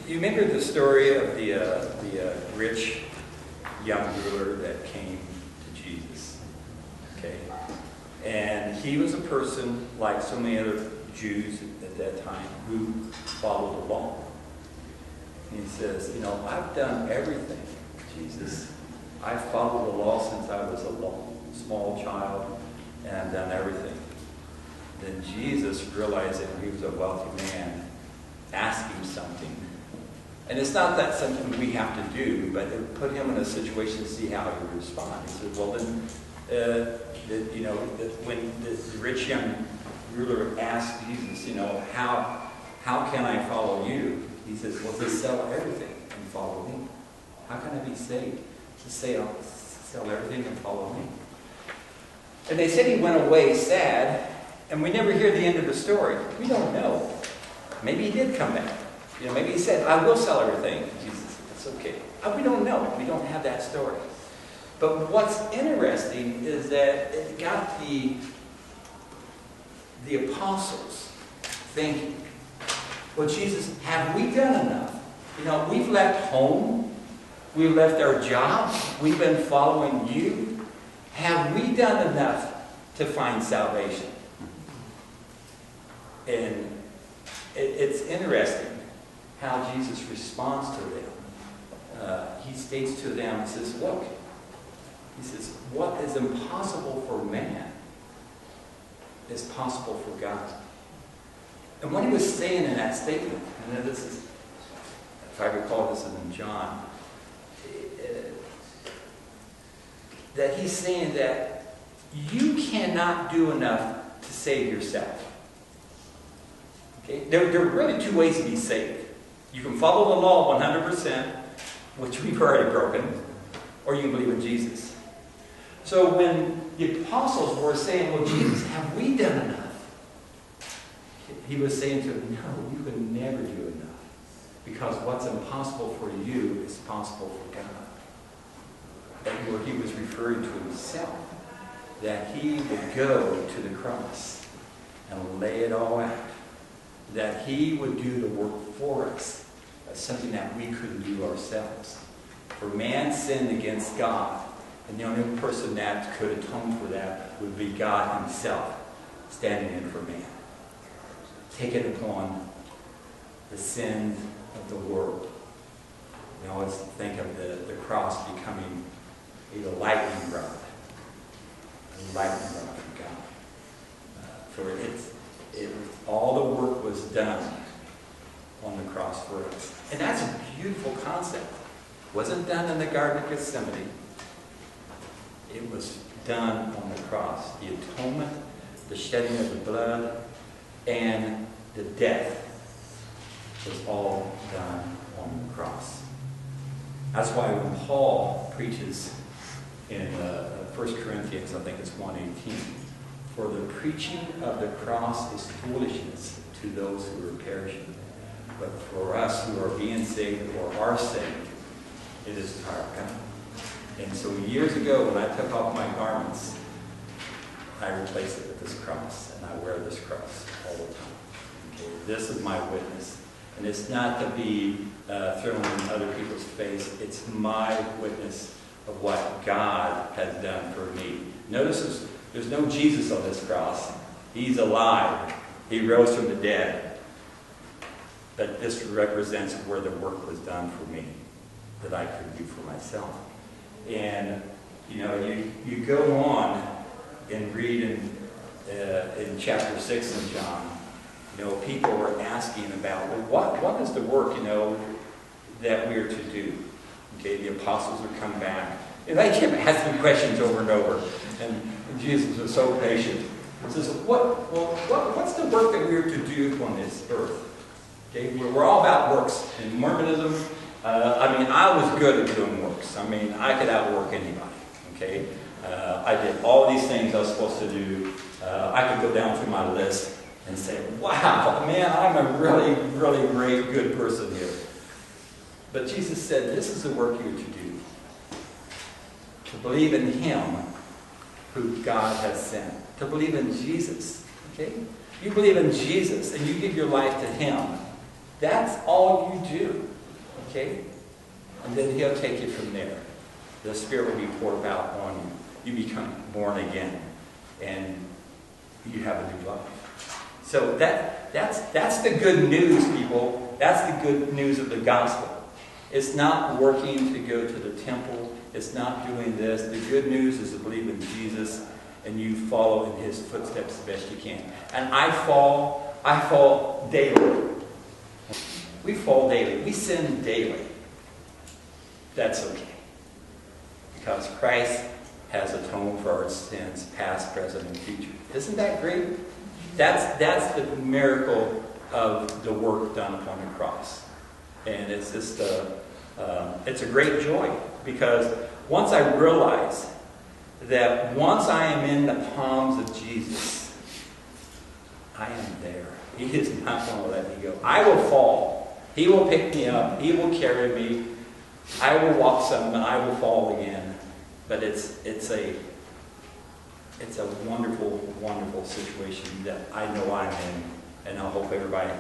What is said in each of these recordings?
You remember the story of the rich young ruler that came to Jesus, okay? And he was a person like so many other Jews at that time who followed the law. And he says, you know, I've done everything, Jesus. I've followed the law since I was a small child, and I've done everything. Then Jesus, realizing he was a wealthy man, asked him something. And it's not that something we have to do, but it put him in a situation to see how he would respond. He said, well, then, when the rich young ruler asked Jesus, you know, how can I follow you? He says, well, just sell everything and follow me. How can I be saved? Just sell everything and follow me. And they said he went away sad, and we never hear the end of the story. We don't know. Maybe he did come back. You know, maybe he said, I will sell everything. Jesus said, it's okay. We don't know. We don't have that story. But what's interesting is that it got the apostles thinking, well, Jesus, have we done enough? You know, we've left home. We've left our jobs. We've been following you. Have we done enough to find salvation? And it's interesting how Jesus responds to them. He states to them, he says, look, he says, what is impossible for man is possible for God. And what he was saying in that statement, and this is, if I recall, this is in John, that he's saying that you cannot do enough to save yourself. Okay? There are really two ways to be saved. You can follow the law 100%, which we've already broken, or you can believe in Jesus. So when the apostles were saying, well, Jesus, have we done enough? He was saying to them, no, you can never do enough. Because what's impossible for you is possible for God. And where he was referring to himself, that he would go to the cross and lay it all out. That he would do the work for us. Something that we couldn't do ourselves. For man sinned against God. And the only person that could atone for that would be God himself, standing in for man. Taking upon the sins of the world. We always think of the cross becoming a lightning rod. A lightning rod from God. For all the work was done on the cross for us. And that's a beautiful concept. It wasn't done in the Garden of Gethsemane. It was done on the cross. The atonement, the shedding of the blood, and the death was all done on the cross. That's why when Paul preaches in 1 Corinthians, I think it's 1:18, for the preaching of the cross is foolishness to those who are perishing. But for us who are being saved or are saved, it is the power of God. And so years ago, when I took off my garments, I replaced it with this cross. And I wear this cross all the time. Okay? This is my witness. And it's not to be thrown in other people's face. It's my witness of what God has done for me. Notice there's no Jesus on this cross. He's alive. He rose from the dead. But this represents where the work was done for me that I could do for myself. And, you know, you go on and read in chapter 6 in John, you know, people were asking about, well, what is the work, you know, that we are to do? Okay, the apostles would come back. And they kept asking questions over and over. And Jesus was so patient. He says, what's the work that we are to do on this earth? Okay, we're all about works. In Mormonism, I was good at doing works. I could outwork anybody. Okay, I did all these things I was supposed to do. I could go down through my list and say, wow, man, I'm a really, really great, good person here. But Jesus said, this is the work you're to do. To believe in Him who God has sent. To believe in Jesus. Okay? You believe in Jesus and you give your life to Him. That's all you do. Okay? And then He'll take you from there. The Spirit will be poured out on you. You become born again. And you have a new life. So that's the good news, people. That's the good news of the gospel. It's not working to go to the temple. It's not doing this. The good news is to believe in Jesus and you follow in His footsteps as best you can. And I fall daily. We fall daily. We sin daily. That's okay. Because Christ has atoned for our sins, past, present, and future. Isn't that great? That's the miracle of the work done upon the cross. And it's just it's a great joy, because once I realize that once I am in the palms of Jesus, I am there. He is not going to let me go. I will fall. He will pick me up. He will carry me. I will walk some and I will fall again. But it's a wonderful, wonderful situation that I know I'm in, and I hope everybody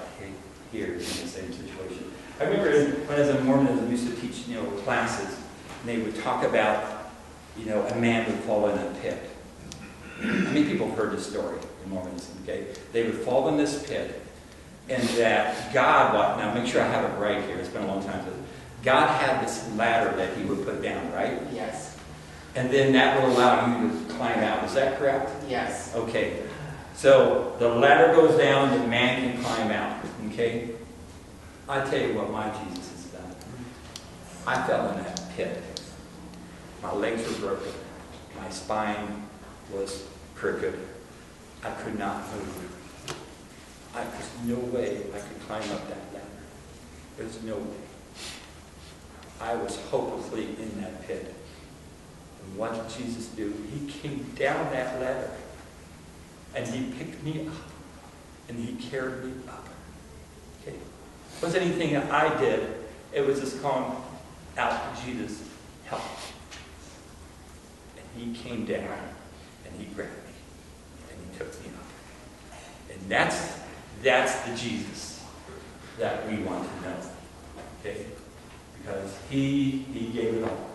here is in the same situation. I remember when I was in Mormonism, we used to teach, classes, and they would talk about, a man would fall in a pit. How many people have heard this story in Mormonism? Okay, they would fall in this pit, and that God, now make sure I have it right here. It's been a long time since. God had this ladder that He would put down, right? Yes. And then that would allow you to climb out. Is that correct? Yes. Okay. So the ladder goes down and man can climb out. Okay? I tell you what my Jesus has done. I fell in that pit. My legs were broken. My spine was crooked. I could not move. There's no way I could climb up that ladder. There's no way. I was hopelessly in that pit. And what did Jesus do? He came down that ladder. And He picked me up. And He carried me up. Okay? It wasn't anything that I did. It was just calling out to Jesus, help. And He came down. And He grabbed me. And He took me up. And that's the Jesus that we want to know. Okay? Because He gave it all.